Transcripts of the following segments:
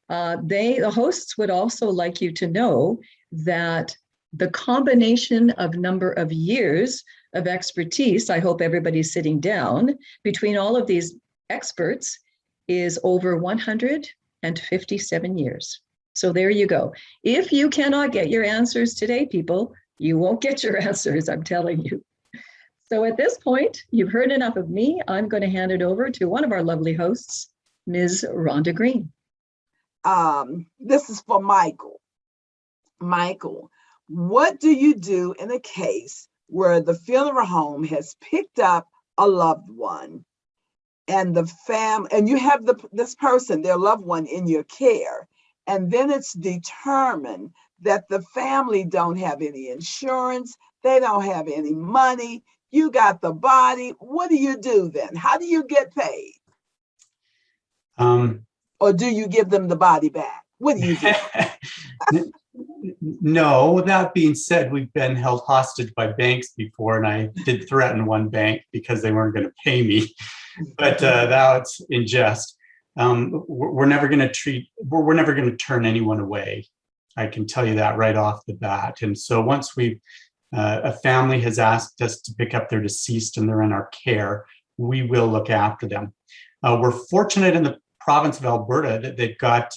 The hosts would also like you to know that the combination of number of years of expertise, I hope everybody's sitting down, between all of these experts is over 157 years. So there you go. If you cannot get your answers today, people, you won't get your answers, I'm telling you. So at this point, you've heard enough of me. I'm going to hand it over to one of our lovely hosts, Ms. Rhonda Green. This is for Michael. Michael, what do you do in a case where the funeral home has picked up a loved one and and you have this person, their loved one, in your care, and then it's determined that the family don't have any insurance, they don't have any money, you got the body. What do you do then? How do you get paid? Or do you give them the body back? What do you do? No, that being said, we've been held hostage by banks before, and I did threaten one bank because they weren't going to pay me. But that's in jest. We're never going to turn anyone away. I can tell you that right off the bat. And so once a family has asked us to pick up their deceased and they're in our care, we will look after them. We're fortunate in the province of Alberta that they've got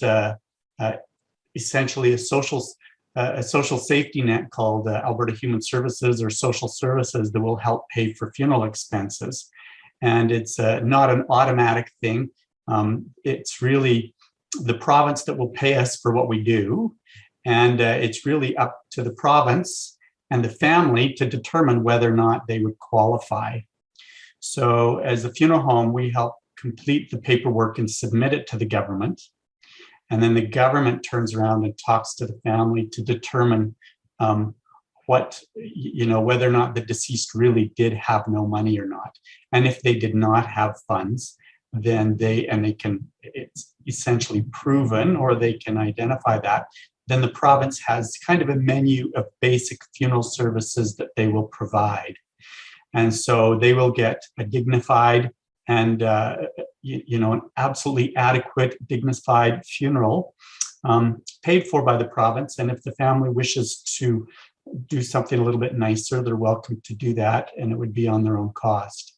essentially a social safety net called Alberta Human Services or Social Services that will help pay for funeral expenses. And it's not an automatic thing. It's really the province that will pay us for what we do. And it's really up to the province and the family to determine whether or not they would qualify. So as a funeral home, we help complete the paperwork and submit it to the government. And then the government turns around and talks to the family to determine whether or not the deceased really did have no money or not. And if they did not have funds, then it's essentially proven, or they can identify that, then the province has kind of a menu of basic funeral services that they will provide. And so they will get a dignified and an absolutely adequate, dignified funeral paid for by the province. And if the family wishes to do something a little bit nicer, they're welcome to do that, and it would be on their own cost.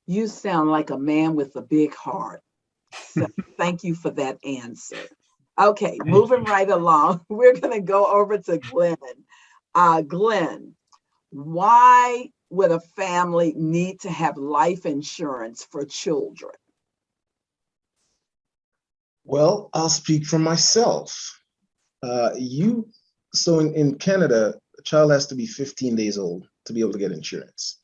You sound like a man with a big heart. So thank you for that answer. Okay, moving right along, we're going to go over to Glenn. Glenn, why would a family need to have life insurance for children? Well, I'll speak for myself. So in Canada, a child has to be 15 days old to be able to get insurance.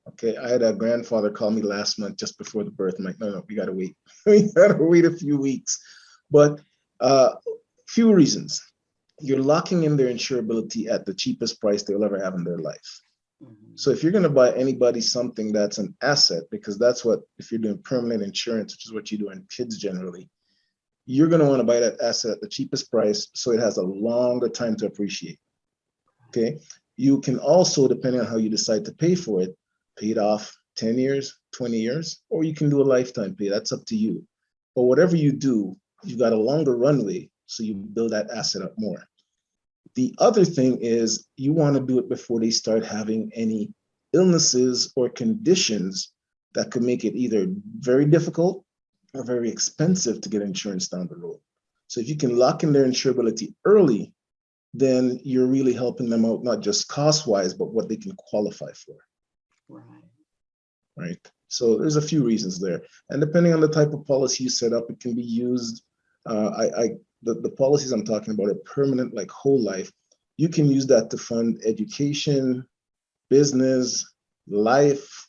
Okay, I had a grandfather call me last month just before the birth. I'm like, no, we gotta wait. We gotta wait a few weeks. But few reasons. You're locking in their insurability at the cheapest price they'll ever have in their life. So if you're going to buy anybody something that's an asset, because that's what, if you're doing permanent insurance, which is what you do in kids generally, you're going to want to buy that asset at the cheapest price so it has a longer time to appreciate. Okay. You can also, depending on how you decide to pay for it, pay it off 10 years, 20 years, or you can do a lifetime pay. That's up to you. But whatever you do, you've got a longer runway, so you build that asset up more. The other thing is you want to do it before they start having any illnesses or conditions that could make it either very difficult or very expensive to get insurance down the road. So if you can lock in their insurability early, then you're really helping them out, not just cost-wise, but what they can qualify for. Right. So there's a few reasons there. And depending on the type of policy you set up, it can be used. The policies I'm talking about are permanent, like whole life. You can use that to fund education, business, life,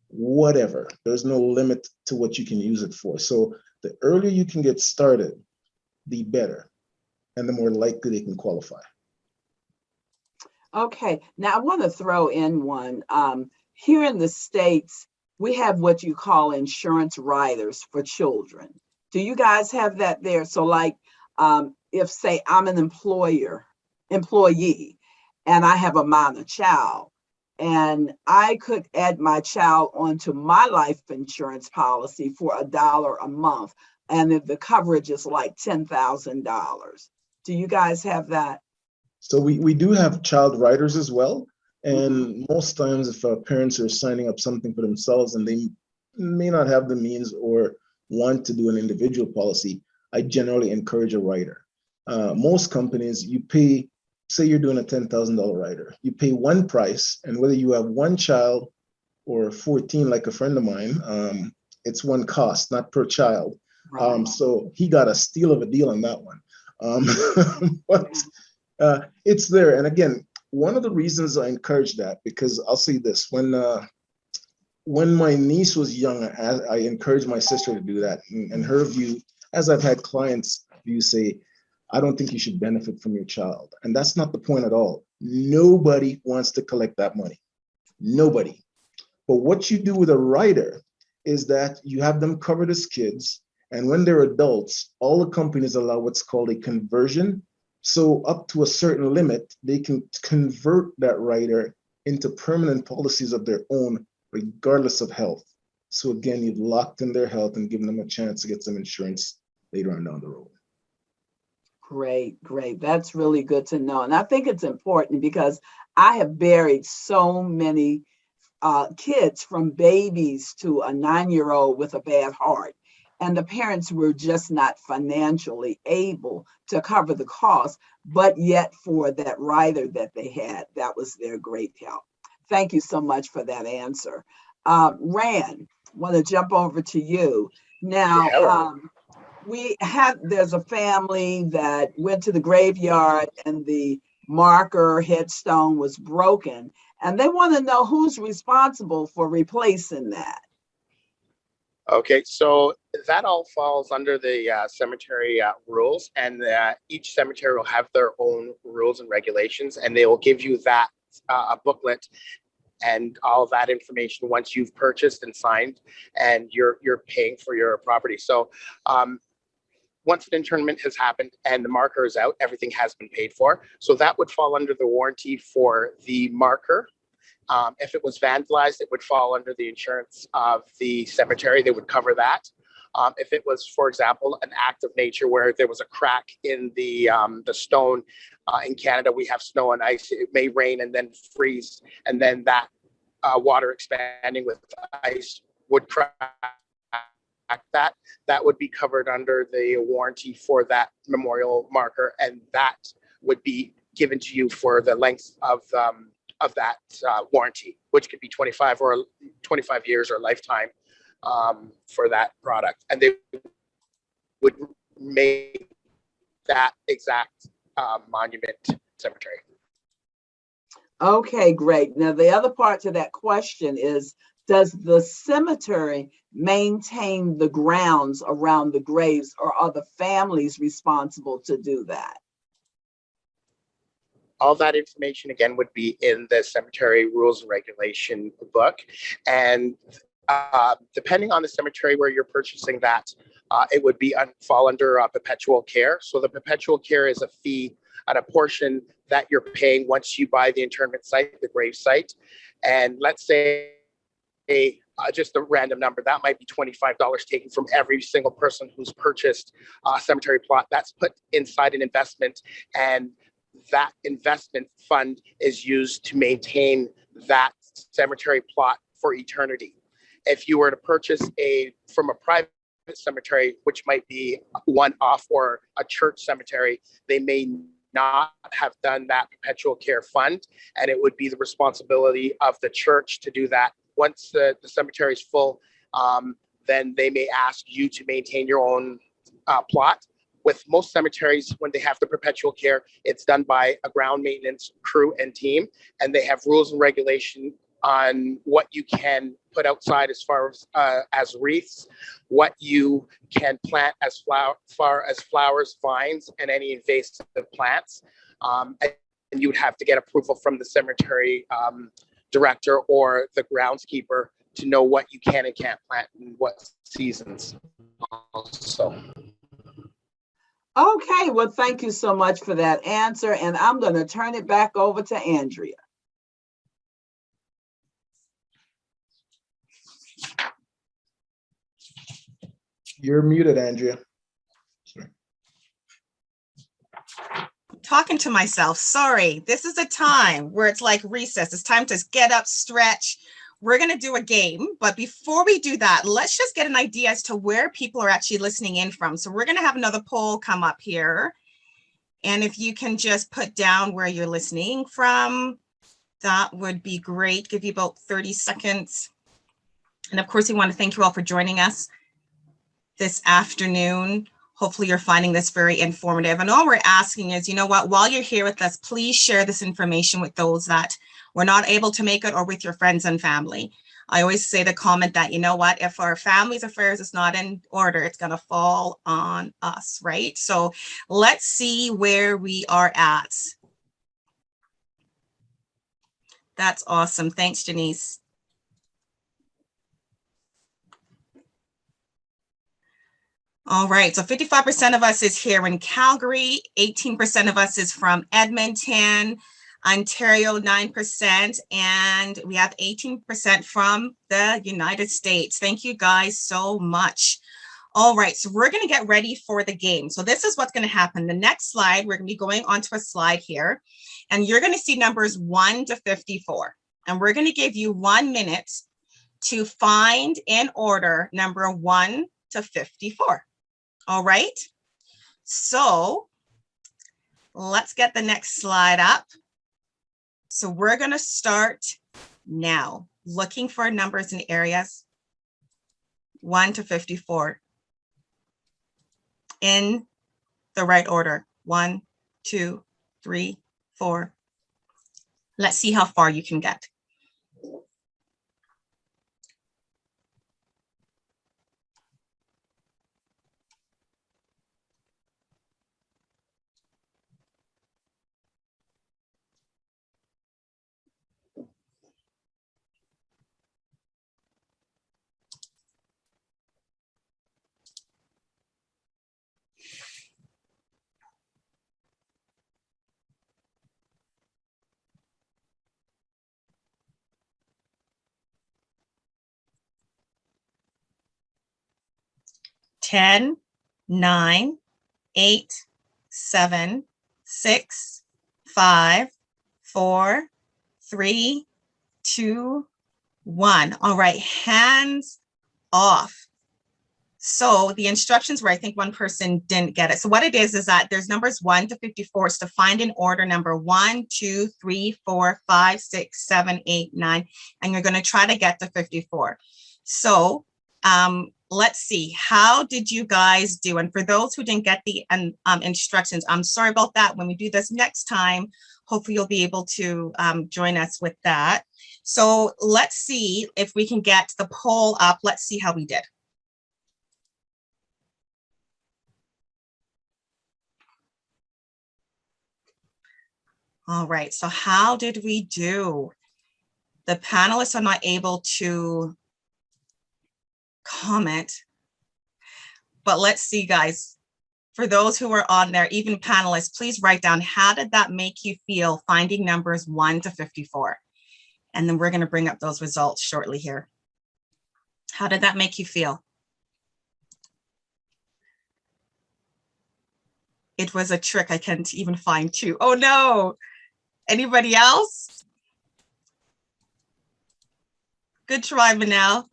whatever. There's no limit to what you can use it for. So the earlier you can get started, the better, and the more likely they can qualify. Okay, now I want to throw in one. Here in the States, we have what you call insurance riders for children. Do you guys have that there? So like, if say I'm an employee and I have a minor child, and I could add my child onto my life insurance policy for $1 a month, and if the coverage is like $10,000. Do you guys have that? So we do have child riders as well. And most times if parents are signing up something for themselves and they may not have the means or want to do an individual policy, I generally encourage a rider. Most companies, you pay, say you're doing a $10,000 rider, you pay one price, and whether you have one child or 14, like a friend of mine, it's one cost, not per child. Right. So he got a steal of a deal on that one. But it's there. And again, one of the reasons I encourage that, because I'll say this, when my niece was young, I encouraged my sister to do that. And her view, as I've had clients view say, I don't think you should benefit from your child. And that's not the point at all. Nobody wants to collect that money. Nobody. But what you do with a rider is that you have them covered as kids. And when they're adults, all the companies allow what's called a conversion. So up to a certain limit, they can convert that rider into permanent policies of their own, regardless of health. So again, you've locked in their health and given them a chance to get some insurance later on down the road. Great, great. That's really good to know. And I think it's important because I have buried so many kids, from babies to a 9-year-old with a bad heart. And the parents were just not financially able to cover the cost, but yet for that rider that they had, that was their great help. Thank you so much for that answer. Rand, want to jump over to you. Now, there's a family that went to the graveyard and the marker headstone was broken, and they want to know who's responsible for replacing that. Okay, so that all falls under the cemetery rules, and each cemetery will have their own rules and regulations, and they will give you that a booklet and all of that information once you've purchased and signed, and you're paying for your property. So once an internment has happened and the marker is out, everything has been paid for. So that would fall under the warranty for the marker. If it was vandalized, it would fall under the insurance of the cemetery. They would cover that. If it was, for example, an act of nature where there was a crack in the stone, in Canada, we have snow and ice. It may rain and then freeze, and then that water expanding with ice would crack that would be covered under the warranty for that memorial marker, and that would be given to you for the length of that warranty, which could be 25 years or lifetime for that product, and they would make that exact monument cemetery. Okay, great. Now, the other part to that question is, does the cemetery maintain the grounds around the graves, or are the families responsible to do that? All that information, again, would be in the cemetery rules and regulation book. And depending on the cemetery where you're purchasing that, it would be fall under perpetual care. So the perpetual care is a fee at a portion that you're paying once you buy the internment site, the grave site. And let's say just a random number, that might be $25 taken from every single person who's purchased a cemetery plot. That's put inside an investment, and that investment fund is used to maintain that cemetery plot for eternity. If you were to purchase from a private cemetery, which might be one-off, or a church cemetery, they may not have done that perpetual care fund, and it would be the responsibility of the church to do that. Once the cemetery is full, then they may ask you to maintain your own plot. With most cemeteries, when they have the perpetual care, it's done by a ground maintenance crew and team, and they have rules and regulation on what you can put outside as far as wreaths, what you can plant as far as flowers, vines, and any invasive plants. And you would have to get approval from the cemetery director or the groundskeeper to know what you can and can't plant in what seasons. So. Okay, well, thank you so much for that answer. And I'm going to turn it back over to Andrea. You're muted, Andrea. Sorry. Talking to myself. Sorry. This is a time where it's like recess. It's time to get up, stretch. We're going to do a game. But before we do that, let's just get an idea as to where people are actually listening in from. So we're going to have another poll come up here. And if you can just put down where you're listening from, that would be great. Give you about 30 seconds. And of course, we want to thank you all for joining us this afternoon. Hopefully you're finding this very informative. And all we're asking is, you know what, while you're here with us, please share this information with those that were not able to make it or with your friends and family. I always say the comment that, you know what, if our family's affairs is not in order, it's going to fall on us, right? So let's see where we are at. That's awesome. Thanks, Janice. All right, so 55% of us is here in Calgary, 18% of us is from Edmonton, Ontario 9%, and we have 18% from the United States. Thank you guys so much. All right, so we're going to get ready for the game. So this is what's going to happen. The next slide, we're going to be going onto a slide here, and you're going to see numbers 1 to 54. And we're going to give you 1 minute to find in order number 1 to 54. All right, so let's get the next slide up. So we're going to start now looking for numbers in areas 1 to 54 in the right order. 1, 2, 3, 4. Let's see how far you can get. Ten, 9, 8, 7, 6, 5, 4, 3, 2, 1. All right, hands off. So the instructions were, I think one person didn't get it. So what it is that there's numbers 1 to 54. It's to find in order number 1, 2, 3, 4, 5, 6, 7, 8, 9, and you're going to try to get to 54. So let's see, how did you guys do? And for those who didn't get the instructions, I'm sorry about that. When we do this next time, hopefully you'll be able to join us with that. So let's see if we can get the poll up. Let's see how we did. All right, so how did we do? The panelists are not able to comment, but let's see, guys. For those who are on there, even panelists, please write down, how did that make you feel finding numbers 1 to 54? And then we're going to bring up those results shortly here. How did that make you feel? It was a trick. I can't even find 2. Oh no. Anybody else? Good try, Manel.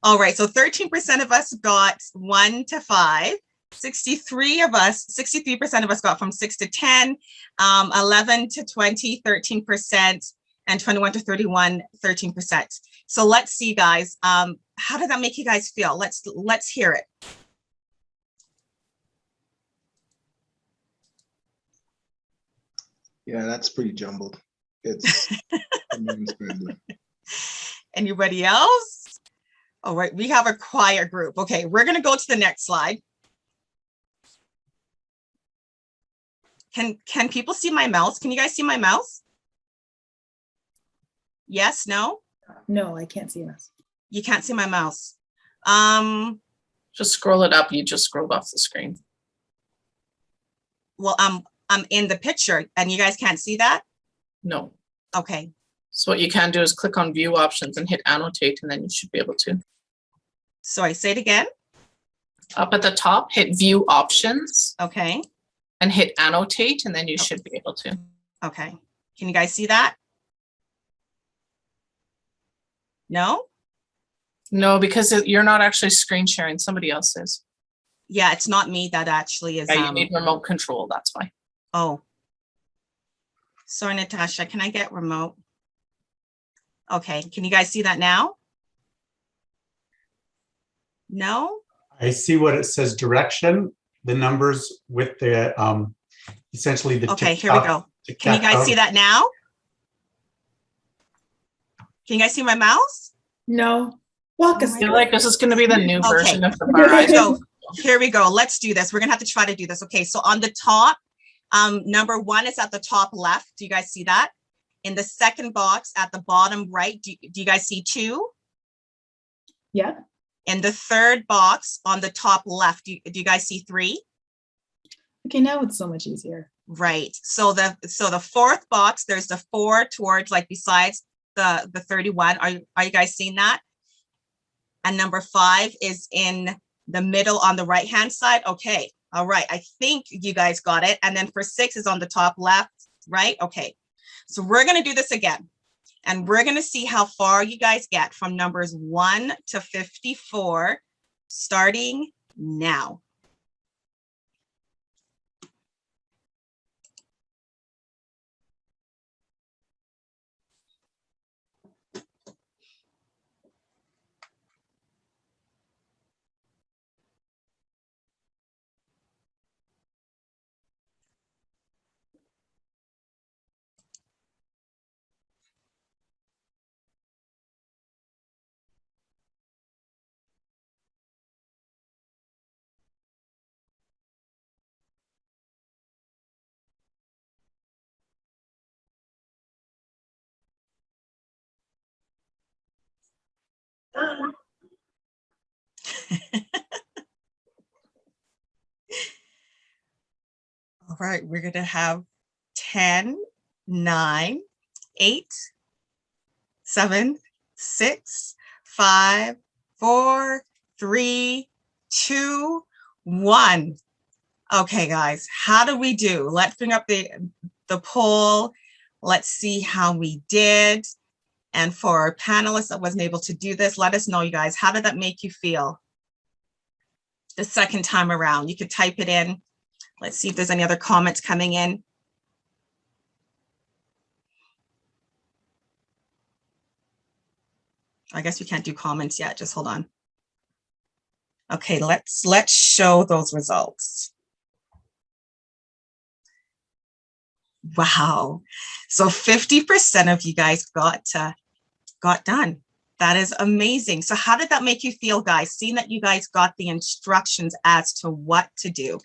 All right, so 13% of us got 1 to 5. 63% of us got from 6 to 10, 11 to 20, 13%, and 21 to 31, 13%. So let's see, guys. How did that make you guys feel? Let's hear it. Yeah, that's pretty jumbled. It's Anybody else? All right, we have a quiet group. Okay, we're going to go to the next slide. Can people see my mouse? Can you guys see my mouse? Yes, no? No, I can't see this. You can't see my mouse. Just scroll it up. You just scrolled off the screen. Well, I'm in the picture and you guys can't see that? No. Okay. So what you can do is click on view options and hit annotate, and then you should be able to. Sorry, say it again. Up at the top, hit view options Okay. and hit annotate, and then you should be able to. Okay. Can you guys see that? No? No, because you're not actually screen sharing, somebody else is. Yeah, it's not me that actually is. Yeah, you need remote control, that's why. Oh. Sorry, Natasha, can I get remote? Okay, can you guys see that now? No? I see what it says direction, the numbers with the, essentially the. Okay, here we go. Can you guys see that now? Can you guys see my mouse? No. Walk us I feel like this is going to be the new Okay. version of the Here we Verizon. go. Here we go. Let's do this. We're gonna have to try to do this. Okay, so on the top, number 1 is at the top left. Do you guys see that? In the second box at the bottom right, do you guys see 2? Yeah. In the third box on the top left, do you guys see 3? Okay, now it's so much easier. Right. So the fourth box, there's the 4 towards, like, besides the 31. Are you guys seeing that? And number 5 is in the middle on the right hand side. Okay. All right. I think you guys got it. And then for 6 is on the top left, right? Okay. So we're going to do this again. And we're going to see how far you guys get from numbers 1 to 54, starting now. All right, we're going to have 10, 9, 8, 7, 6, 5, 4, 3, 2, 1. Okay, guys, how do we do? Let's bring up the poll. Let's see how we did. And for our panelists that wasn't able to do this, let us know, you guys, how did that make you feel the second time around? You could type it in. Let's see if there's any other comments coming in. I guess we can't do comments yet. Just hold on. Okay, let's show those results. Wow. So 50% of you guys got done. That is amazing. So how did that make you feel, guys? Seeing that you guys got the instructions as to what to do.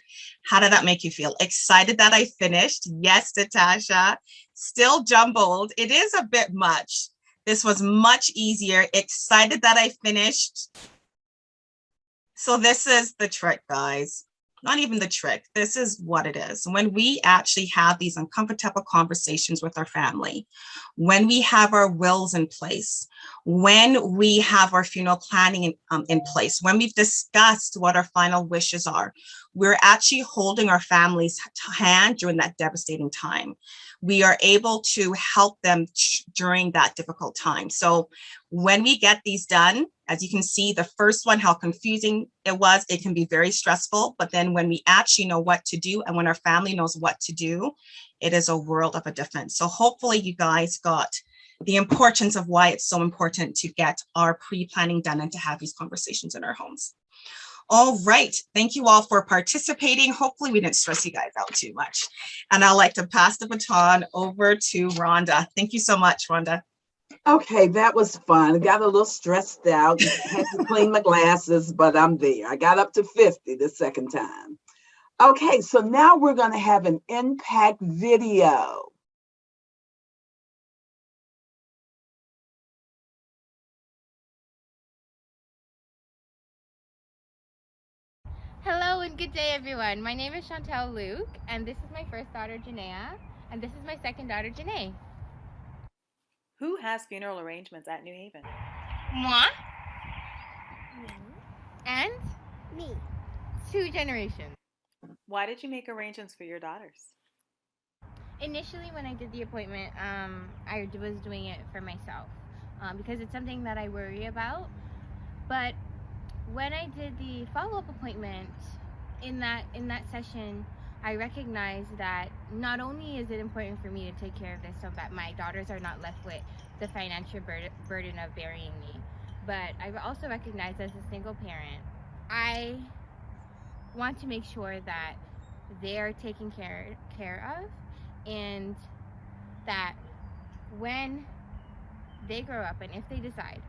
How did that make you feel? Excited that I finished? Yes, Natasha. Still jumbled. It is a bit much. This was much easier. Excited that I finished. So this is the trick, guys. Not even the trick. This is what it is. When we actually have these uncomfortable conversations with our family, when we have our wills in place, when we have our funeral planning in place, when we've discussed what our final wishes are, we're actually holding our family's hand during that devastating time. We are able to help them during that difficult time. So when we get these done, as you can see, the first one, how confusing it was, it can be very stressful. But then when we actually know what to do and when our family knows what to do, it is a world of a difference. So hopefully you guys got the importance of why it's so important to get our pre-planning done and to have these conversations in our homes. All right. Thank you all for participating. Hopefully we didn't stress you guys out too much. And I'd like to pass the baton over to Rhonda. Thank you so much, Rhonda. Okay, that was fun. I got a little stressed out. Had to clean my glasses, but I'm there. I got up to 50 the second time. Okay, so now we're going to have an impact video. Hello and good day, everyone. My name is Chantel Luke, and this is my first daughter, Janaea, and this is my second daughter, Janae. Who has funeral arrangements at New Haven? Moi? and Me. 2 generations. Why did you make arrangements for your daughters? Initially, when I did the appointment, I was doing it for myself because it's something that I worry about. But when I did the follow-up appointment, in that session, I recognized that not only is it important for me to take care of this so that my daughters are not left with the financial burden of burying me, but I've also recognized as a single parent, I want to make sure that they're taken care of, and that when they grow up and if they decide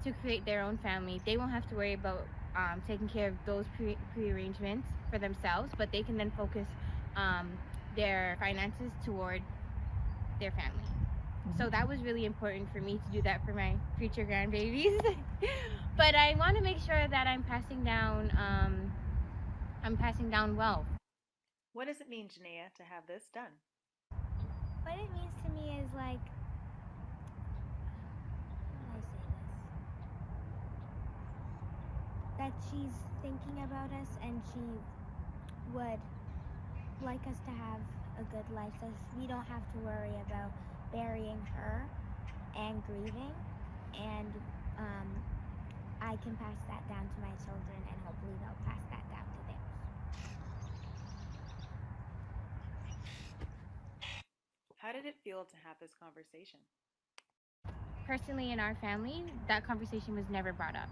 to create their own family, they won't have to worry about taking care of those pre-arrangements for themselves, but they can then focus their finances toward their family. So that was really important for me to do that for my future grandbabies. But I want to make sure that I'm passing down wealth. What does it mean, Janaea, to have this done? What it means to me is like, how do I say this? That she's thinking about us and she would like us to have a good life, so we don't have to worry about burying her and grieving, and I can pass that down to my children, and hopefully they'll pass that down to theirs. How did it feel to have this conversation? Personally, in our family, that conversation was never brought up.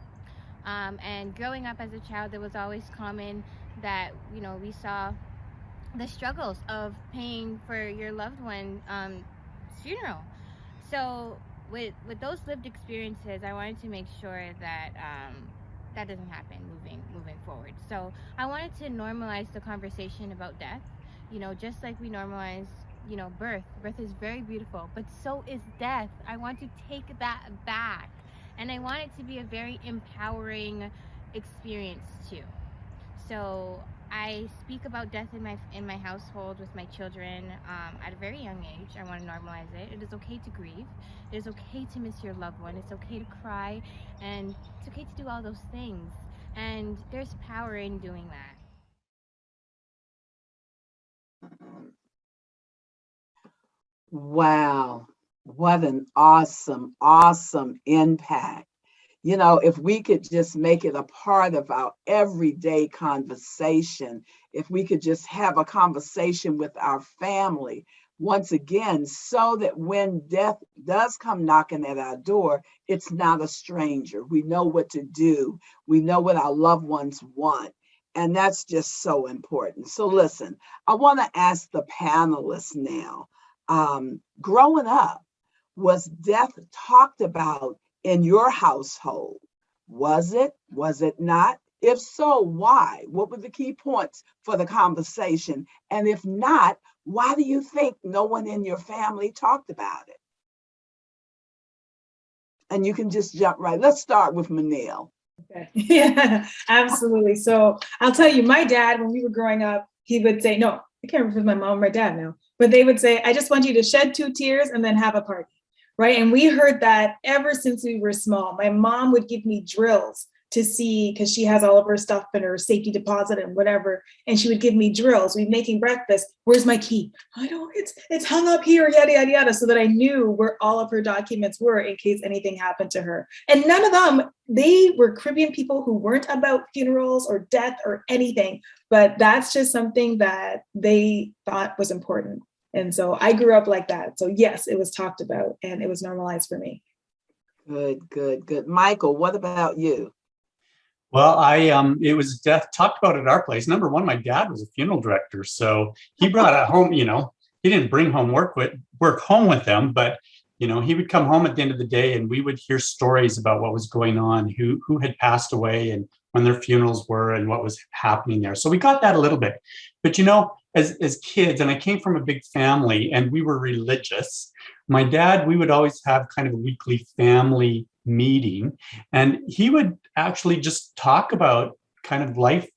And growing up as a child, it was always common that, we saw the struggles of paying for your loved one's funeral. So with those lived experiences, I wanted to make sure that that doesn't happen moving forward. So I wanted to normalize the conversation about death, just like we normalize birth. Birth is very beautiful, but so is death. I want to take that back, and I want it to be a very empowering experience too. So I speak about death in my household with my children at a very young age. I want to normalize it. It is okay to grieve. It is okay to miss your loved one. It's okay to cry, and it's okay to do all those things. And there's power in doing that. Wow. What an awesome, awesome impact. If we could just make it a part of our everyday conversation, if we could just have a conversation with our family, once again, so that when death does come knocking at our door, it's not a stranger. We know what to do. We know what our loved ones want. And that's just so important. So listen, I want to ask the panelists now, growing up, was death talked about in your household? Was it not? If so, why? What were the key points for the conversation? And if not, why do you think no one in your family talked about it? And you can just jump right. Let's start with Manil. Okay. Yeah, absolutely. So I'll tell you, my dad, when we were growing up, he would say, no, I can't remember if it was my mom or my dad now, but they would say, I just want you to shed 2 tears and then have a party. Right. And we heard that ever since we were small. My mom would give me drills to see, because she has all of her stuff in her safety deposit and whatever. And she would give me drills. We'd making breakfast. Where's my key? I don't, it's hung up here, yada, yada, yada. So that I knew where all of her documents were in case anything happened to her. And none of them, they were Caribbean people who weren't about funerals or death or anything. But that's just something that they thought was important. And so I grew up like that. So yes, it was talked about and it was normalized for me. Good. Michael, what about you? Well, it was death talked about at our place. Number one, my dad was a funeral director. So he brought it home, he didn't bring home work home with him, but he would come home at the end of the day and we would hear stories about what was going on, who had passed away and when their funerals were and what was happening there. So we got that a little bit. But as kids, and I came from a big family and we were religious, my dad, we would always have kind of a weekly family meeting, and he would actually just talk about kind of life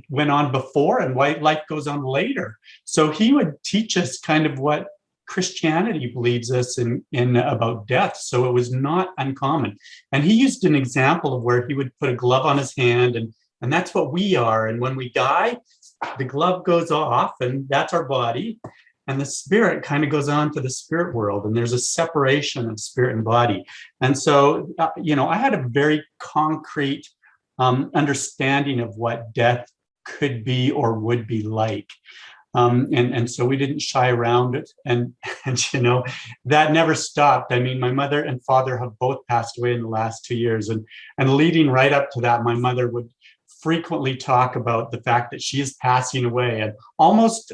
went on before and why life goes on later. So he would teach us kind of what Christianity believes us in about death, so it was not uncommon. And he used an example of where he would put a glove on his hand, and that's what we are. And when we die, the glove goes off, and that's our body. And the spirit kind of goes on to the spirit world, and there's a separation of spirit and body. And so, I had a very concrete understanding of what death could be or would be like. And so we didn't shy around it. And that never stopped. I mean, my mother and father have both passed away in the last 2 years. And leading right up to that, my mother would frequently talk about the fact that she is passing away, and almost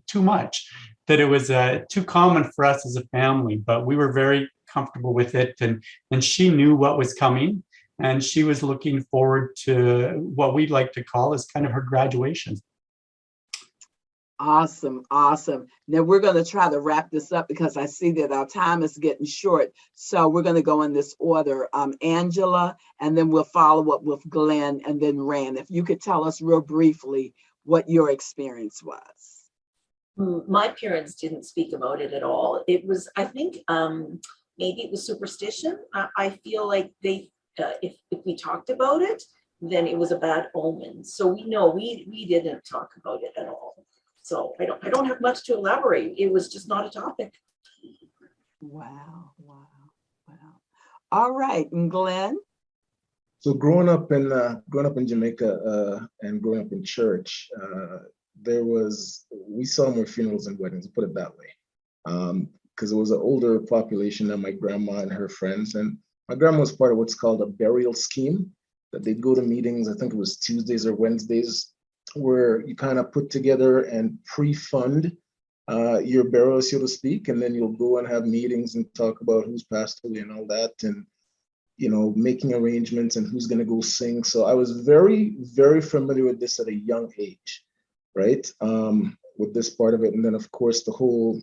too much, that it was too common for us as a family, but we were very comfortable with it. And she knew what was coming, and she was looking forward to what we'd like to call as kind of her graduation. Awesome, awesome. Now we're going to try to wrap this up because I see that our time is getting short. So we're going to go in this order. Angela, and then we'll follow up with Glenn and then Rand. If you could tell us real briefly what your experience was. My parents didn't speak about it at all. It was, I think, maybe it was superstition. I feel like they, if we talked about it, then it was a bad omen. So we didn't talk about it at all. So I don't have much to elaborate. It was just not a topic. Wow. All right, and Glenn. So growing up in Jamaica and growing up in church, we saw more funerals and weddings, put it that way, because it was an older population than my grandma and her friends, and my grandma was part of what's called a burial scheme, that they'd go to meetings. I think it was Tuesdays or Wednesdays, where you kind of put together and pre-fund your burial, so to speak, and then you'll go and have meetings and talk about who's passed away and all that, and making arrangements and who's going to go sing. So I was very, very familiar with this at a young age, right? With this part of it, and then of course the whole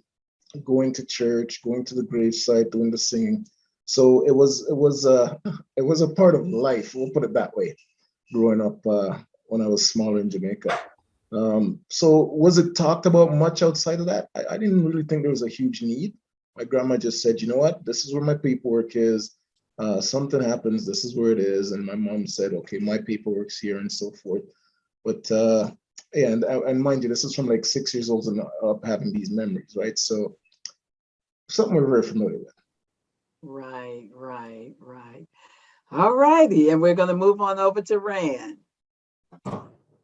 going to church, going to the gravesite, doing the singing. So it was a part of life. We'll put it that way. Growing up. When I was smaller in Jamaica. So was it talked about much outside of that? I didn't really think there was a huge need. My grandma just said, you know what, this is where my paperwork is. Something happens, this is where it is. And my mom said, okay, my paperwork's here and so forth. But and mind you, this is from like 6 years old and up having these memories, right? So something we're very familiar with. Right. All righty, and we're gonna move on over to Rand.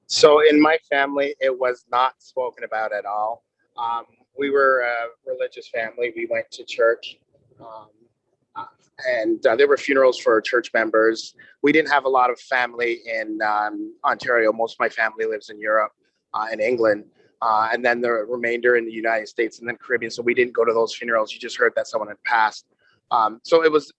So in my family, it was not spoken about at all. We were a religious family. We went to church, and there were funerals for church members. We didn't have a lot of family in Ontario. Most of my family lives in Europe and England, and then the remainder in the United States and then Caribbean. So we didn't go to those funerals. You just heard that someone had passed. So it was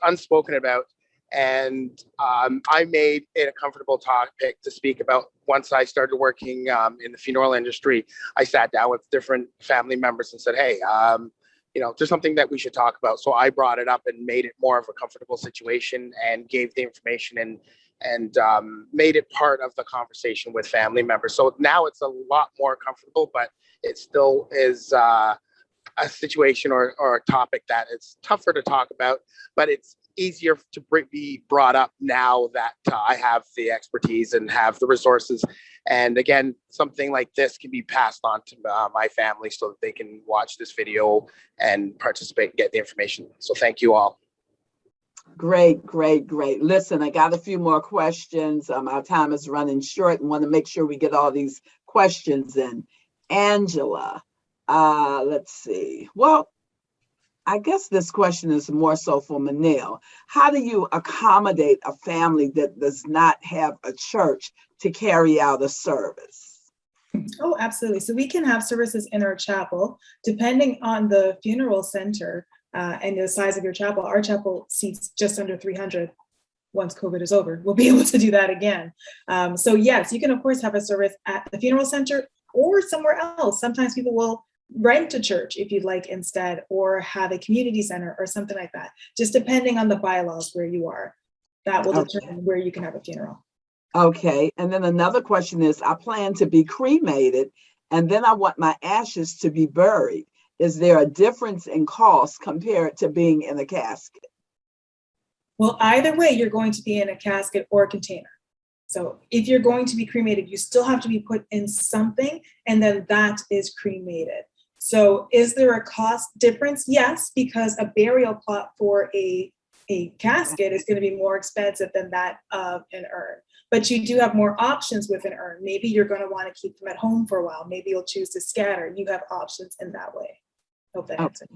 unspoken about. And I made it a comfortable topic to speak about. Once I started working in the funeral industry, I sat down with different family members and said, hey, there's something that we should talk about. So I brought it up and made it more of a comfortable situation and gave the information and made it part of the conversation with family members. So now it's a lot more comfortable, but it still is a situation or a topic that it's tougher to talk about, but it's easier to be brought up now that I have the expertise and have the resources. And again, something like this can be passed on to my family so that they can watch this video and participate and get the information. So thank you all. Great. Listen, I got a few more questions. Our time is running short and want to make sure we get all these questions in. Angela, let's see. Well, I guess this question is more so for Manil. How do you accommodate a family that does not have a church to carry out a service? Oh, absolutely. So we can have services in our chapel, depending on the funeral center and the size of your chapel. Our chapel seats just under 300. Once COVID is over, we'll be able to do that again. So yes, you can of course have a service at the funeral center or somewhere else. Sometimes people will rent a church if you'd like instead, or have a community center or something like that, just depending on the bylaws where you are. That will determine where you can have a funeral. Okay, and then another question is, I plan to be cremated and then I want my ashes to be buried. Is there a difference in cost compared to being in a casket? Well, either way, you're going to be in a casket or a container. So if you're going to be cremated, you still have to be put in something, and then that is cremated. So is there a cost difference? Yes, because a burial plot for a casket is going to be more expensive than that of an urn. But you do have more options with an urn. Maybe you're going to want to keep them at home for a while. Maybe you'll choose to scatter. You have options in that way. Hope that answers.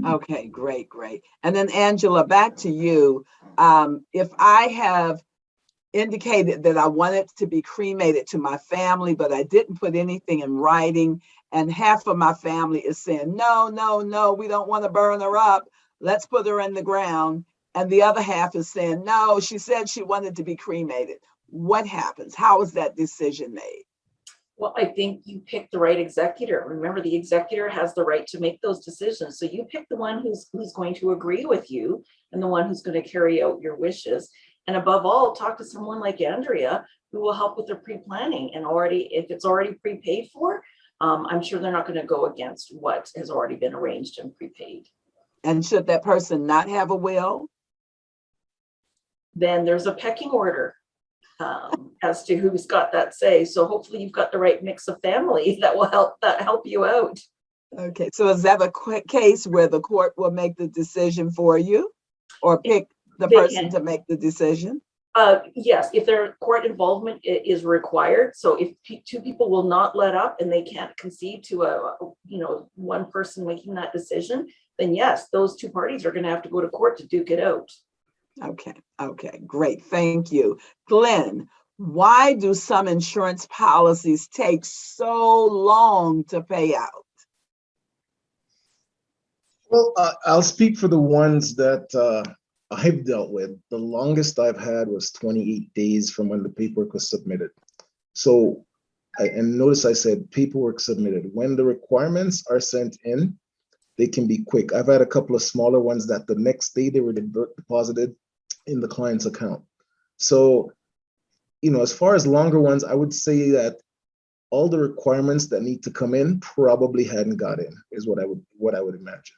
Okay, great. And then Angela, back to you. If I have indicated that I wanted to be cremated to my family, but I didn't put anything in writing, and half of my family is saying, no, we don't want to burn her up. Let's put her in the ground. And the other half is saying, no, she said she wanted to be cremated. What happens? How is that decision made? Well, I think you pick the right executor. Remember, the executor has the right to make those decisions. So you pick the one who's going to agree with you and the one who's going to carry out your wishes. And above all, talk to someone like Andrea who will help with the pre-planning. And if it's already prepaid for, I'm sure they're not going to go against what has already been arranged and prepaid. And should that person not have a will? Then there's a pecking order as to who's got that say. So hopefully you've got the right mix of family that will help you out. Okay, so is that a quick case where the court will make the decision for you, or pick the person to make the decision? Yes, if their court involvement is required. So if two people will not let up and they can't concede to one person making that decision, then yes, those two parties are going to have to go to court to duke it out. Okay, great. Thank you. Glenn, why do some insurance policies take so long to pay out? Well, I'll speak for the ones that I've dealt with. The longest I've had was 28 days from when the paperwork was submitted. So, and notice I said paperwork submitted. When the requirements are sent in, they can be quick. I've had a couple of smaller ones that the next day they were deposited in the client's account. So, as far as longer ones, I would say that all the requirements that need to come in probably hadn't got in, is what I would imagine.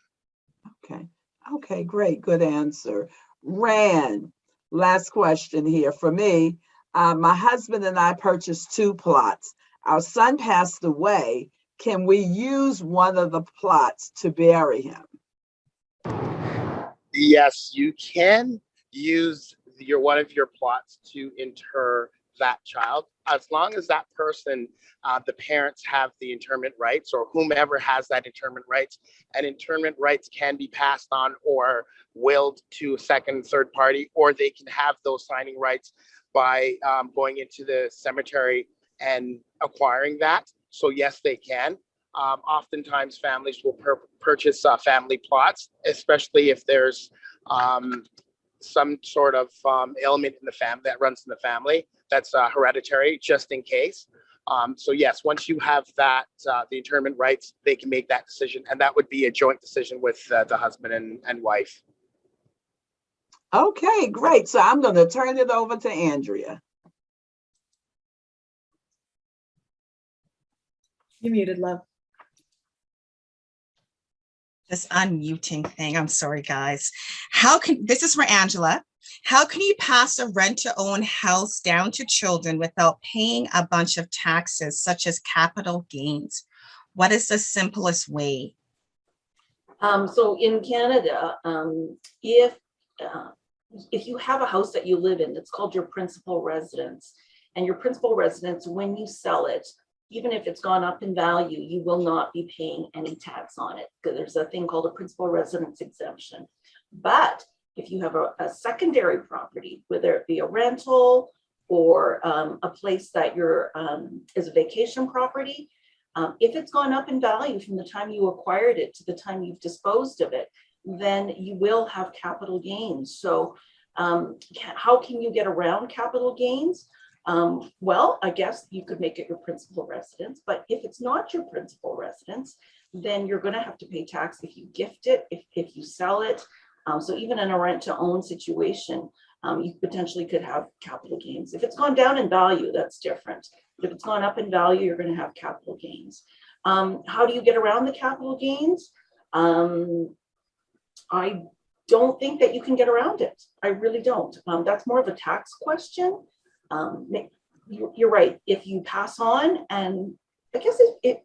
Okay, great, good answer. Rand, last question here for me. My husband and I purchased 2 plots. Our son passed away. Can we use one of the plots to bury him? Yes, you can use one of your plots to inter that child, as long as that person, the parents have the interment rights, or whomever has that interment rights. And interment rights can be passed on or willed to a second, third party, or they can have those signing rights by going into the cemetery and acquiring that. So yes, they can. Oftentimes families will purchase family plots, especially if there's some sort of ailment in the family that runs in the family that's hereditary, just in case. So yes, once you have that, the interment rights, they can make that decision, and that would be a joint decision with the husband and wife. Okay, great. So I'm going to turn it over to Andrea. You're muted, love. This unmuting thing. I'm sorry, guys. This is for Angela. How can you pass a rent-to-own house down to children without paying a bunch of taxes, such as capital gains? What is the simplest way? So in Canada, if you have a house that you live in, it's called your principal residence. And your principal residence, when you sell it, even if it's gone up in value, you will not be paying any tax on it, because there's a thing called a principal residence exemption. But if you have a secondary property, whether it be a rental or a place that is a vacation property, if it's gone up in value from the time you acquired it to the time you've disposed of it, then you will have capital gains. So how can you get around capital gains? Well, I guess you could make it your principal residence, but if it's not your principal residence, then you're going to have to pay tax if you gift it, if you sell it. So even in a rent to own situation, you potentially could have capital gains. If it's gone down in value, that's different. But if it's gone up in value, you're going to have capital gains. How do you get around the capital gains? I don't think that you can get around it. I really don't. That's more of a tax question. You're right. If you pass on, and I guess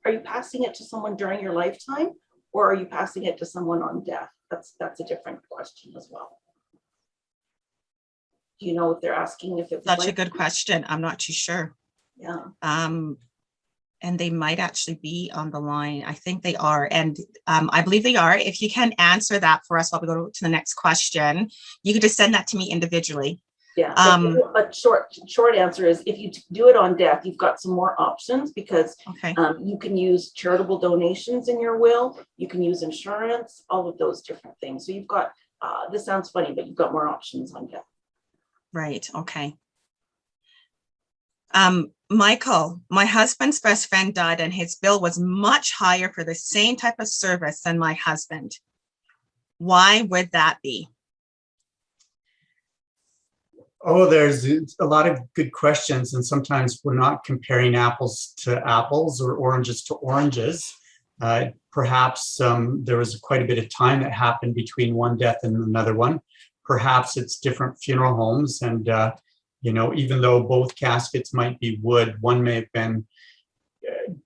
are you passing it to someone during your lifetime, or are you passing it to someone on death? That's a different question as well. Do you know if they're asking if it's Such a good question. I'm not too sure. Yeah. And they might actually be on the line. I think they are. And I believe they are. If you can answer that for us while we go to the next question, you can just send that to me individually. Yeah, but short answer is if you do it on death, you've got some more options because you can use charitable donations in your will. You can use insurance, all of those different things. So you've got, this sounds funny, but you've got more options on death. Right. Okay. Michael, my husband's best friend died and his bill was much higher for the same type of service than my husband. Why would that be? Oh, there's a lot of good questions, and sometimes we're not comparing apples to apples or oranges to oranges. Perhaps there was quite a bit of time that happened between one death and another one. Perhaps it's different funeral homes, and even though both caskets might be wood, one may have been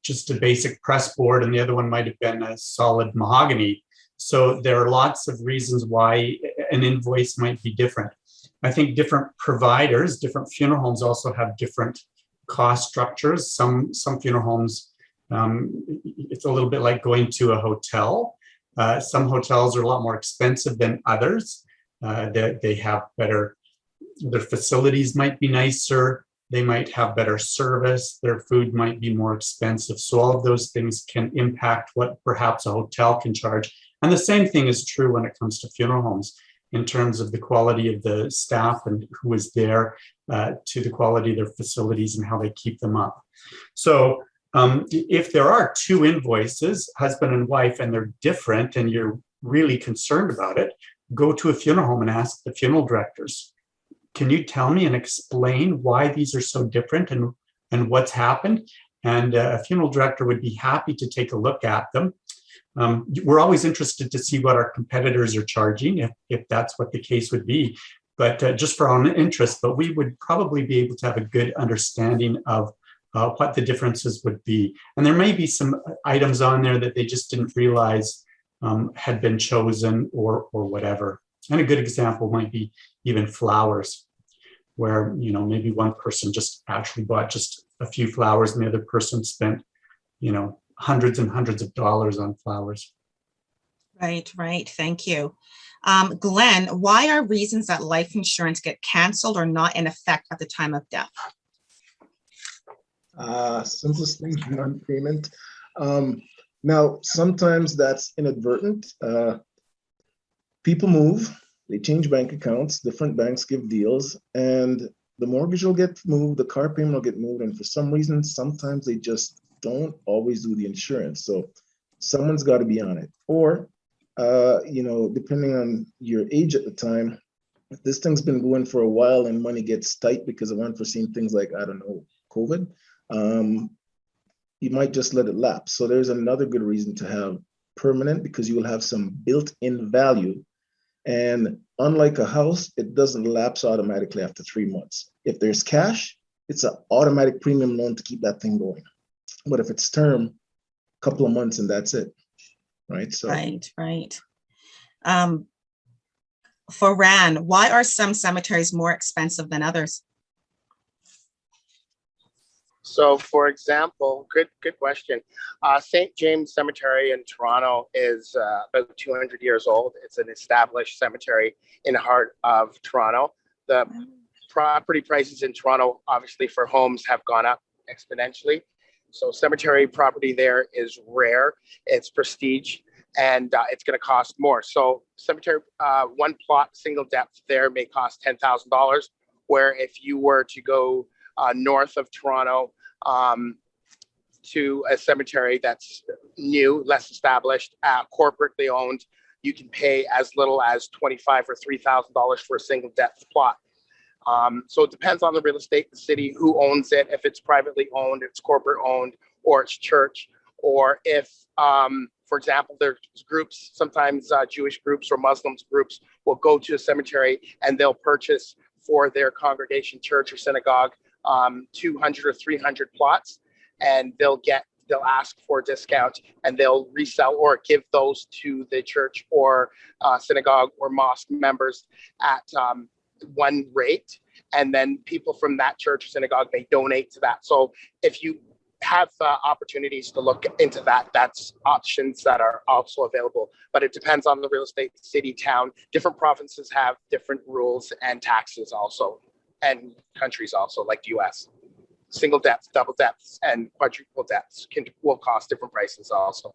just a basic press board, and the other one might have been a solid mahogany. So there are lots of reasons why an invoice might be different. I think different providers, different funeral homes also have different cost structures. Some funeral homes, it's a little bit like going to a hotel. Some hotels are a lot more expensive than others. They have better, their facilities might be nicer. They might have better service. Their food might be more expensive. So all of those things can impact what perhaps a hotel can charge. And the same thing is true when it comes to funeral homes, in terms of the quality of the staff and who is there, to the quality of their facilities and how they keep them up. So if there are two invoices, husband and wife, and they're different and you're really concerned about it, go to a funeral home and ask the funeral directors, can you tell me and explain why these are so different and what's happened? And a funeral director would be happy to take a look at them. We're always interested to see what our competitors are charging, if that's what the case would be, but just for our own interest, but we would probably be able to have a good understanding of what the differences would be. And there may be some items on there that they just didn't realize had been chosen or whatever. And a good example might be even flowers, where maybe one person just actually bought just a few flowers and the other person spent hundreds and hundreds of dollars on flowers. Right. Thank you. Glenn, why are reasons that life insurance get canceled or not in effect at the time of death? Simplest thing, non-payment. Now, sometimes that's inadvertent. People move, they change bank accounts, different banks give deals, and the mortgage will get moved, the car payment will get moved, and for some reason, sometimes they just don't always do the insurance. So someone's got to be on it. Or, depending on your age at the time, if this thing's been going for a while and money gets tight because of unforeseen things like, I don't know, COVID, you might just let it lapse. So there's another good reason to have permanent, because you will have some built-in value. And unlike a house, it doesn't lapse automatically after 3 months. If there's cash, it's an automatic premium loan to keep that thing going. But if it's term, a couple of months and that's it, right? So Right. For Ran, why are some cemeteries more expensive than others? So, for example, good question. St. James Cemetery in Toronto is about 200 years old. It's an established cemetery in the heart of Toronto. The property prices in Toronto, obviously for homes, have gone up exponentially. So cemetery property there is rare, it's prestige, and it's going to cost more. So cemetery, one plot, single depth there may cost $10,000, where if you were to go north of Toronto to a cemetery that's new, less established, corporately owned, you can pay as little as $25,000 or $3,000 for a single depth plot. So it depends on the real estate, the city, who owns it, if it's privately owned, it's corporate owned, or it's church, or if, for example, there's groups, sometimes Jewish groups or Muslims groups will go to a cemetery and they'll purchase for their congregation, church or synagogue, 200 or 300 plots, and they'll ask for a discount and they'll resell or give those to the church or synagogue or mosque members at one rate. And then people from that church or synagogue may donate to that. So if you have opportunities to look into that, that's options that are also available, but it depends on the real estate, city, town. Different provinces have different rules and taxes also, and countries also, like the US. Single deaths, double deaths, and quadruple deaths will cost different prices also.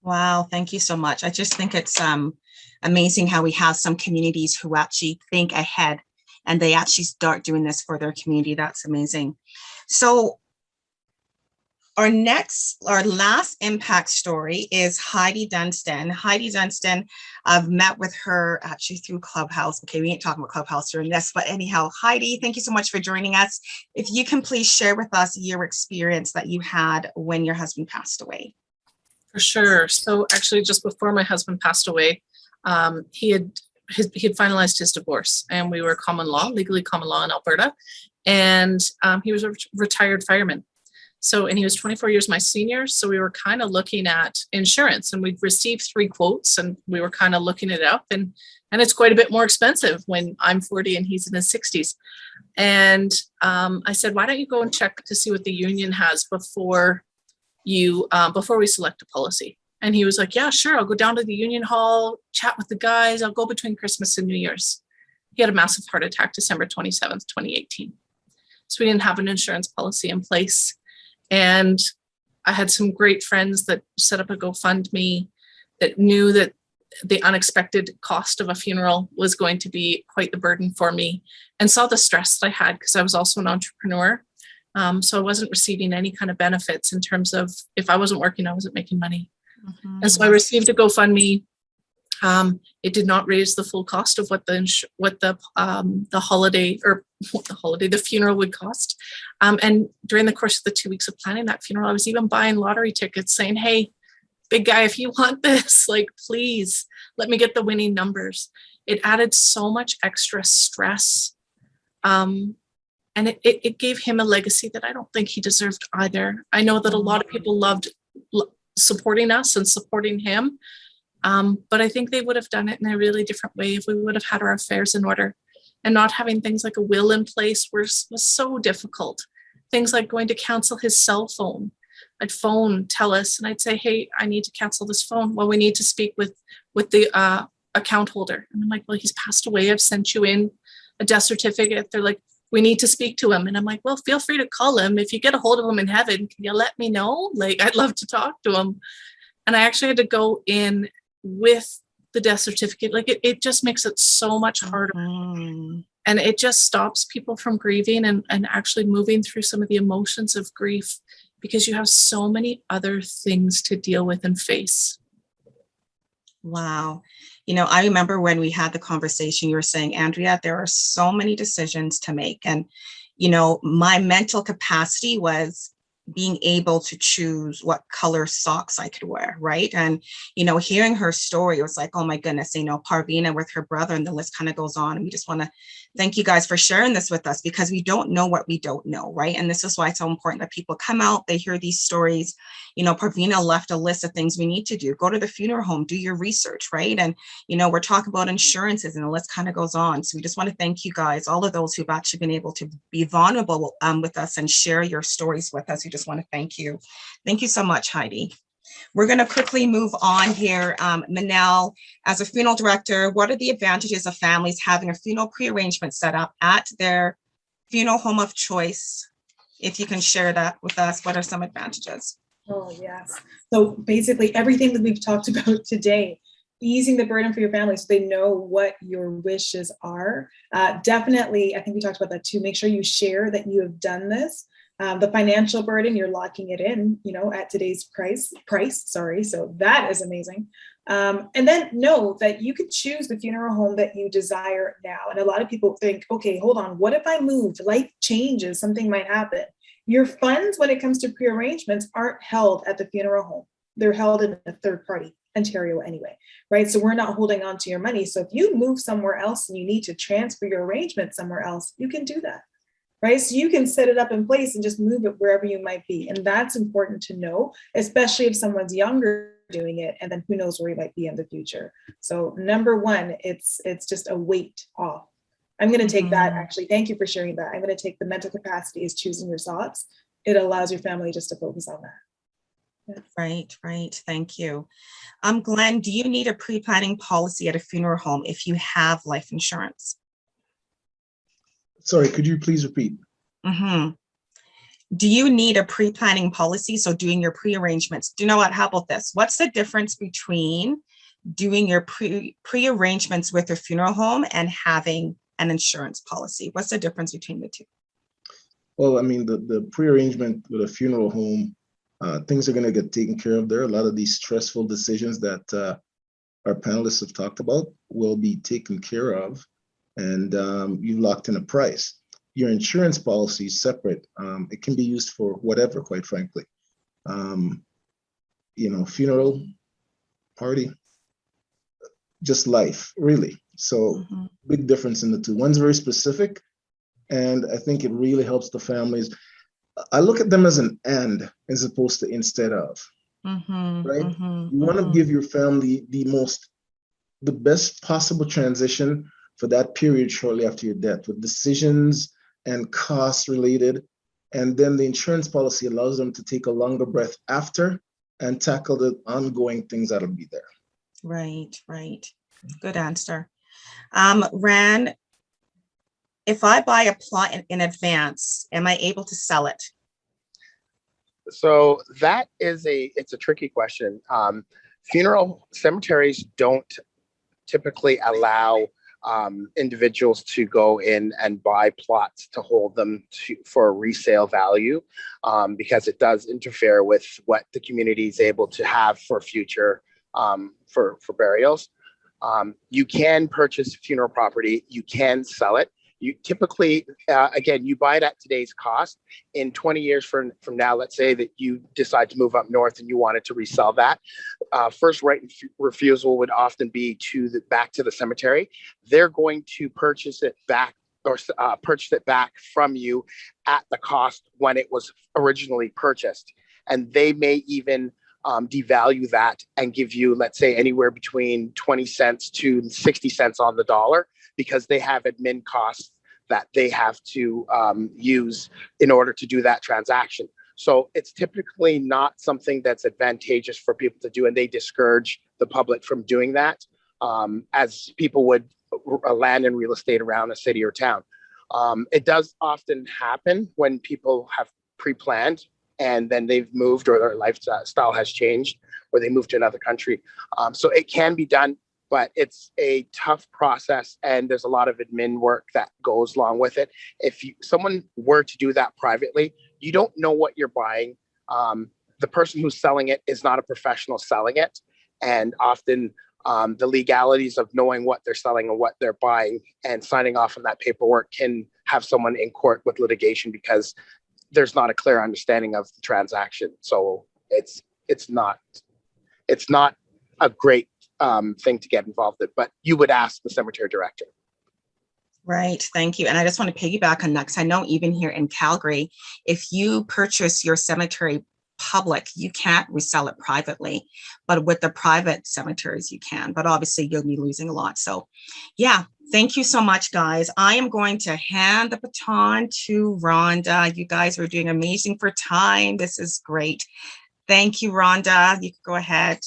Wow, thank you so much. I just think it's amazing how we have some communities who actually think ahead and they actually start doing this for their community. That's amazing. So our last impact story is Heidi Dunstan. Heidi Dunstan, I've met with her actually through Clubhouse. Okay, we ain't talking about Clubhouse during this, but anyhow, Heidi, thank you so much for joining us. If you can please share with us your experience that you had when your husband passed away. For sure. So actually, just before my husband passed away, he had finalized his divorce, and we were legally common law in Alberta, and he was a retired fireman. So, and he was 24 years my senior. So we were kind of looking at insurance, and we'd received 3 quotes, and we were kind of looking it up, and it's quite a bit more expensive when I'm 40 and he's in his 60s. And I said, why don't you go and check to see what the union has before we select a policy? And he was like, yeah, sure. I'll go down to the union hall, chat with the guys. I'll go between Christmas and New Year's. He had a massive heart attack, December 27th, 2018. So we didn't have an insurance policy in place. And I had some great friends that set up a GoFundMe that knew that the unexpected cost of a funeral was going to be quite the burden for me, and saw the stress that I had because I was also an entrepreneur. So I wasn't receiving any kind of benefits in terms of, if I wasn't working, I wasn't making money. Mm-hmm. And so I received a GoFundMe. It did not raise the full cost of what the funeral would cost. And during the course of the 2 weeks of planning that funeral, I was even buying lottery tickets saying, hey, big guy, if you want this, like, please let me get the winning numbers. It added so much extra stress. And it gave him a legacy that I don't think he deserved either. I know that a lot of people loved supporting us and supporting him. But I think they would have done it in a really different way if we would have had our affairs in order. And not having things like a will in place was so difficult. Things like going to cancel his cell phone. I'd tell us, and I'd say, hey, I need to cancel this phone. Well, we need to speak with the account holder. And I'm like, well, he's passed away. I've sent you in a death certificate. They're like, we need to speak to him. And I'm like, well, feel free to call him. If you get a hold of him in heaven, can you let me know? Like, I'd love to talk to him. And I actually had to go in with the death certificate. Like, it just makes it so much harder. Mm. And it just stops people from grieving and actually moving through some of the emotions of grief, because you have so many other things to deal with and face. Wow. I remember when we had the conversation, you were saying, Andrea, there are so many decisions to make. And, my mental capacity was being able to choose what color socks I could wear, right? And, hearing her story, it was like, oh my goodness, Parvina with her brother, and the list kind of goes on. And we just want to thank you guys for sharing this with us, because we don't know what we don't know, right? And this is why it's so important that people come out, they hear these stories. Parvina left a list of things we need to do. Go to the funeral home, do your research, right? And, we're talking about insurances, and the list kind of goes on. So we just want to thank you guys, all of those who've actually been able to be vulnerable with us and share your stories with us. We just want to thank you. Thank you so much, Heidi. We're going to quickly move on here. Manel, as a funeral director, what are the advantages of families having a funeral pre-arrangement set up at their funeral home of choice? If you can share that with us, what are some advantages? Oh, yes. So basically everything that we've talked about today, easing the burden for your family so they know what your wishes are. Definitely, I think we talked about that too. Make sure you share that you have done this. The financial burden, you're locking it in, at today's price. So that is amazing. And then know that you could choose the funeral home that you desire now. And a lot of people think, okay, hold on, what if I move? Life changes, something might happen. Your funds, when it comes to pre-arrangements, aren't held at the funeral home. They're held in a third party, Ontario anyway, right? So we're not holding on to your money. So if you move somewhere else and you need to transfer your arrangement somewhere else, you can do that, right? So you can set it up in place and just move it wherever you might be. And that's important to know, especially if someone's younger doing it, and then who knows where you might be in the future. So number one, it's just a weight off. I'm going to take that, actually. Thank you for sharing that. I'm going to take the mental capacity is choosing your thoughts. It allows your family just to focus on that. Yeah. Right. Thank you. Glenn, do you need a pre-planning policy at a funeral home if you have life insurance? Sorry, could you please repeat? Do you need a pre-planning policy? So doing your pre-arrangements. Do you know what? How about this? What's the difference between doing your pre-arrangements with your funeral home and having an insurance policy? What's the difference between the two? Well, I mean, the pre-arrangement with a funeral home, things are going to get taken care of there. A lot of these stressful decisions that our panelists have talked about will be taken care of, and you locked in a price. Your insurance policy is separate. It can be used for whatever, quite frankly. Funeral, party, just life, really. So big difference in the two. One's very specific, and I think it really helps the families. I look at them as an and as opposed to instead of, right? You want to give your family the best possible transition for that period shortly after your death, with decisions and costs related. And then the insurance policy allows them to take a longer breath after and tackle the ongoing things that'll be there. Right. Good answer. Ran, if I buy a plot in advance, am I able to sell it? So that is it's a tricky question. Funeral cemeteries don't typically allow individuals to go in and buy plots to hold them for resale value, because it does interfere with what the community is able to have for future for burials. You can purchase funeral property, you can sell it. You typically, again, you buy it at today's cost. In 20 years from now, let's say that you decide to move up north and you wanted to resell that. First right of refusal would often be back to the cemetery. They're going to purchase it back or purchase it back from you at the cost when it was originally purchased. And they may even devalue that and give you, let's say, anywhere between 20 cents to 60 cents on the dollar, because they have admin costs that they have to use in order to do that transaction. So it's typically not something that's advantageous for people to do, and they discourage the public from doing that, as people would land and real estate around a city or town. It does often happen when people have pre-planned and then they've moved or their lifestyle has changed or they moved to another country. So it can be done, but it's a tough process and there's a lot of admin work that goes along with it. If someone were to do that privately, you don't know what you're buying. The person who's selling it is not a professional selling it. And often the legalities of knowing what they're selling and what they're buying and signing off on that paperwork can have someone in court with litigation because there's not a clear understanding of the transaction. So it's not a great thing to get involved in, but you would ask the cemetery director. Right, thank you. And I just want to piggyback on that because I know even here in Calgary, if you purchase your cemetery public, you can't resell it privately, but with the private cemeteries you can, but obviously you'll be losing a lot. So yeah, thank you so much, guys. I am going to hand the baton to Rhonda. You guys are doing amazing for time. This is great. Thank you, Rhonda. You can go ahead.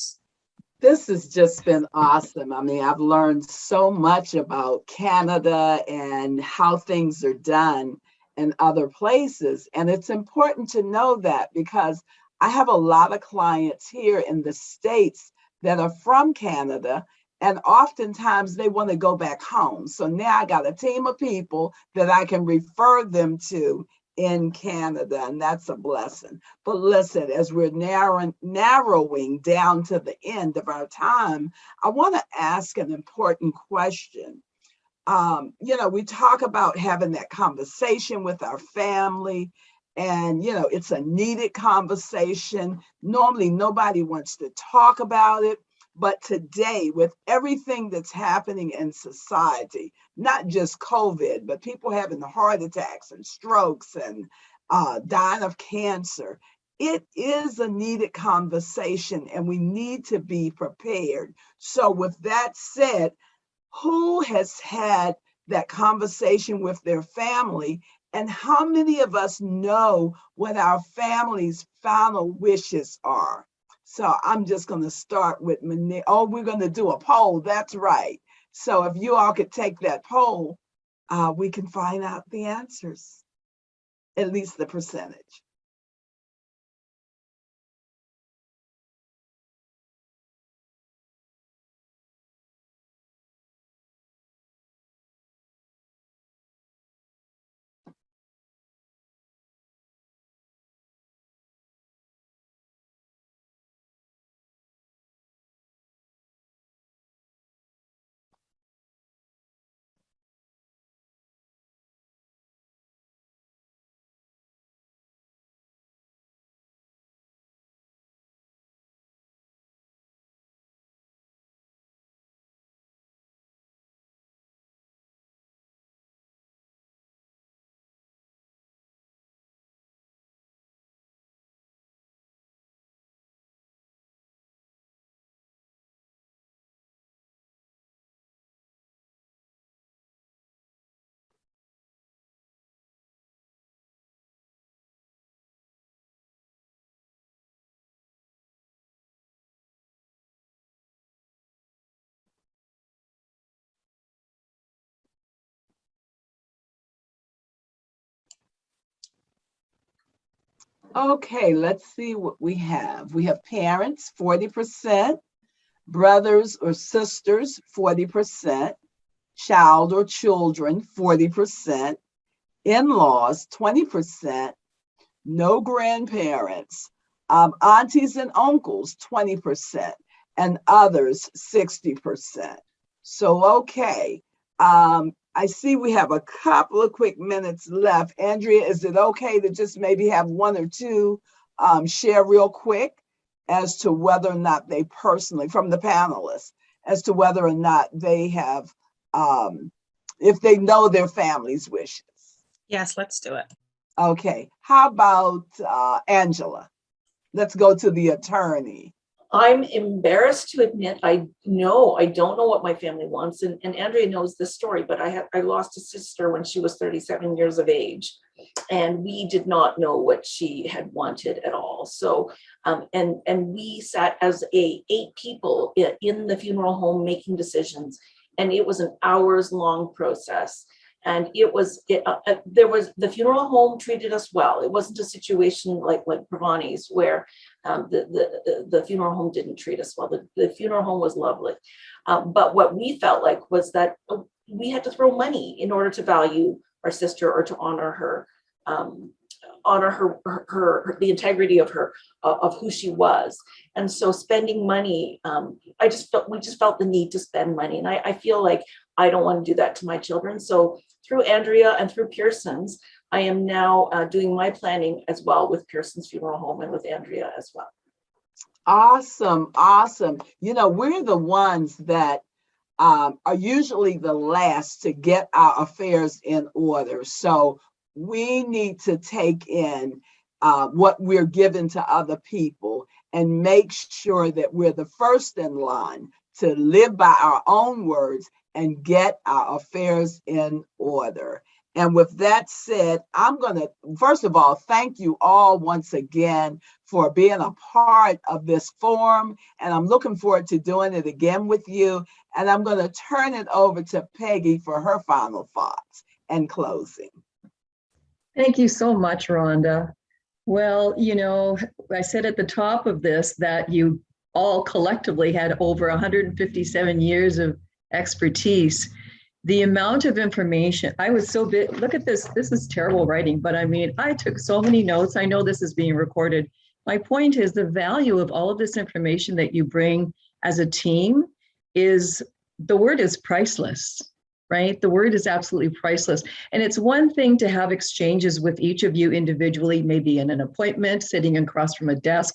This has just been awesome. I mean, I've learned so much about Canada and how things are done in other places. And it's important to know that because I have a lot of clients here in the States that are from Canada, and oftentimes they want to go back home. So now I got a team of people that I can refer them to in Canada, and that's a blessing. But listen, as we're narrowing down to the end of our time, I want to ask an important question. We talk about having that conversation with our family, And, it's a needed conversation. Normally, nobody wants to talk about it. But today, with everything that's happening in society, not just COVID, but people having heart attacks and strokes and dying of cancer, it is a needed conversation and we need to be prepared. So with that said, who has had that conversation with their family? And how many of us know what our family's final wishes are? So I'm just going to start with Manette. Oh, we're going to do a poll. That's right. So if you all could take that poll, we can find out the answers, at least the percentage. Okay, let's see what we have. We have parents, 40%, brothers or sisters, 40%, child or children, 40%, in-laws, 20%, no grandparents, aunties and uncles, 20%, and others, 60%. So, okay. I see we have a couple of quick minutes left. Andrea, is it okay to just maybe have one or two share real quick as to whether or not they personally, from the panelists, as to whether or not they have, if they know their family's wishes? Yes, let's do it. Okay, how about Angela? Let's go to the attorney. I'm embarrassed to admit I don't know what my family wants. And Andrea knows this story, but I lost a sister when she was 37 years of age. And we did not know what she had wanted at all. So, and we sat as 8 people in the funeral home making decisions. And it was an hours-long process. And the funeral home treated us well. It wasn't a situation like Pravani's where the funeral home didn't treat us well. The funeral home was lovely. But what we felt like was that we had to throw money in order to value our sister or to honor her, the integrity of her, of who she was. And so spending money, we just felt the need to spend money. And I feel like I don't want to do that to my children. So through Andrea and through Pearson's, I am now doing my planning as well with Pearson's Funeral Home and with Andrea as well. Awesome, awesome. We're the ones that are usually the last to get our affairs in order. So we need to take in what we're given to other people and make sure that we're the first in line to live by our own words and get our affairs in order. And with that said, I'm going to, first of all, thank you all once again for being a part of this forum. And I'm looking forward to doing it again with you. And I'm going to turn it over to Peggy for her final thoughts and closing. Thank you so much, Rhonda. Well, I said at the top of this that you all collectively had over 157 years of expertise. The amount of information, I was so big, look at this is terrible writing, but I took so many notes. I know this is being recorded. My point is the value of all of this information that you bring as a team the word is priceless. right? The word is absolutely priceless. And it's one thing to have exchanges with each of you individually, maybe in an appointment, sitting across from a desk,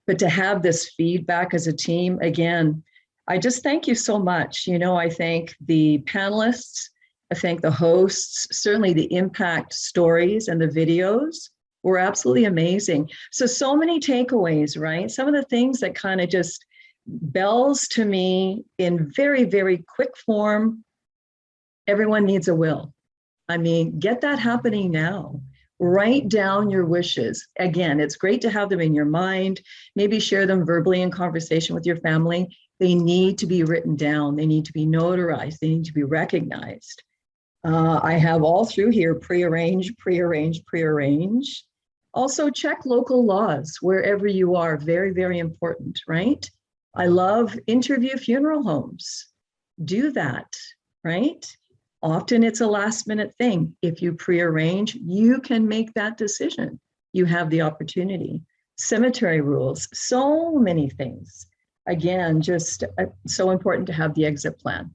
but to have this feedback as a team, again, I just thank you so much. You know, I thank the panelists, I thank the hosts, certainly the impact stories and the videos were absolutely amazing. So many takeaways, right? Some of the things that kind of just bells to me in very, very quick form. Everyone needs a will. I mean, get that happening now. Write down your wishes. Again, it's great to have them in your mind. Maybe share them verbally in conversation with your family. They need to be written down. They need to be notarized. They need to be recognized. I have all through here, prearrange, prearrange, prearrange. Also check local laws wherever you are. Very, very important, right? I love interview funeral homes. Do that, right? Often it's a last minute thing. If you prearrange, you can make that decision. You have the opportunity. Cemetery rules, so many things. Again, just so important to have the exit plan.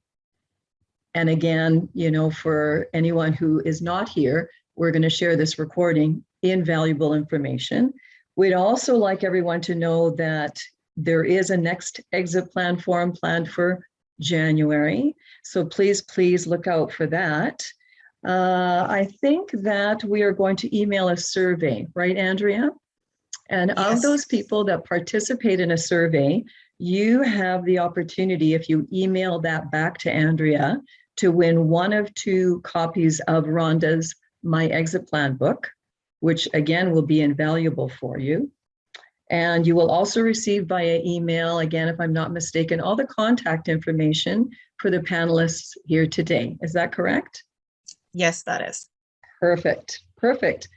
And again, you know, for anyone who is not here, we're going to share this recording, invaluable information. We'd also like everyone to know that there is a next exit plan forum planned for January. So please, please look out for that. I think that we are going to email a survey, right, Andrea? And of those people that participate in a survey, you have the opportunity, if you email that back to Andrea, to win one of 2 copies of Rhonda's My Exit Plan book, which again will be invaluable for you. And you will also receive via email, again, if I'm not mistaken, all the contact information for the panelists here today. Is that correct? Yes, that is. Perfect, perfect.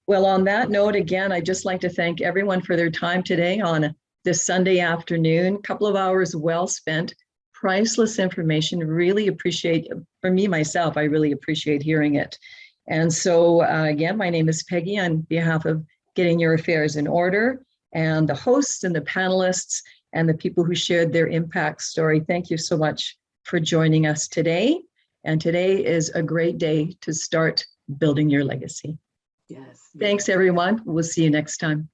Well, on that note, again, I'd just like to thank everyone for their time today on this Sunday afternoon. A couple of hours well spent, priceless information. Really appreciate, for me, myself, I really appreciate hearing it. And so again, my name is Peggy on behalf of Getting Your Affairs in Order, and the hosts and the panelists and the people who shared their impact story. Thank you so much for joining us today. And today is a great day to start building your legacy. Yes. Thanks, everyone. We'll see you next time.